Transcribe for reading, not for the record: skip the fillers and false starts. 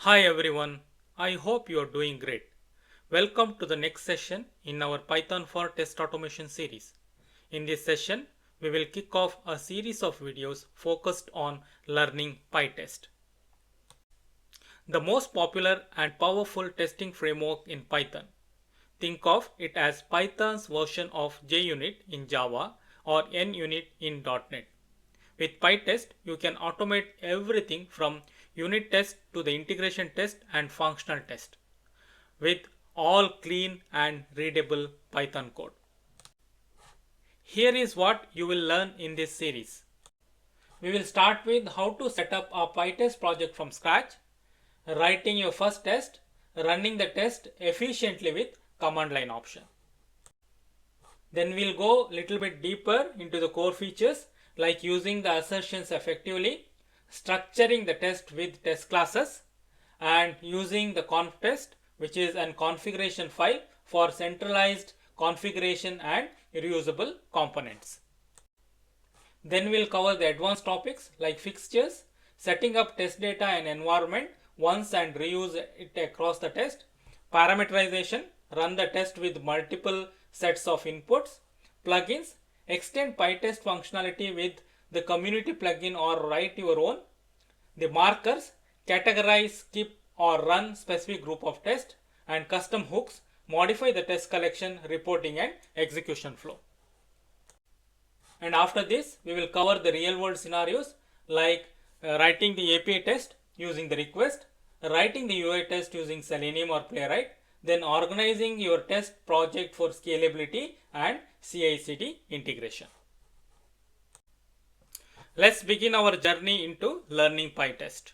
Hi everyone, I hope you are doing great. Welcome to the next session in our Python for test automation series. In this session, we will kick off a series of videos focused on learning Pytest, the most popular and powerful testing framework in Python. Think of it as Python's version of JUnit in Java or NUnit in .NET. With Pytest, you can automate everything from unit test to the integration test and functional test with all clean and readable Python code. Here is what you will learn in this series. We will start with how to set up a Pytest project from scratch, writing your first test, running the test efficiently with command line option. Then we'll go a little bit deeper into the core features like using the assertions effectively, structuring the test with test classes, and using the conftest, which is a configuration file for centralized configuration and reusable components. Then we'll cover the advanced topics like fixtures, setting up test data and environment once and reuse it across the test, parameterization, run the test with multiple sets of inputs, plugins, extend Pytest functionality with the community plugin or write your own, the markers, categorize, skip or run specific group of tests, and custom hooks, modify the test collection, reporting and execution flow. And after this, we will cover the real world scenarios like writing the API test using the request, writing the UI test using Selenium or Playwright, then organizing your test project for scalability and CI/CD integration. Let's begin our journey into learning Pytest.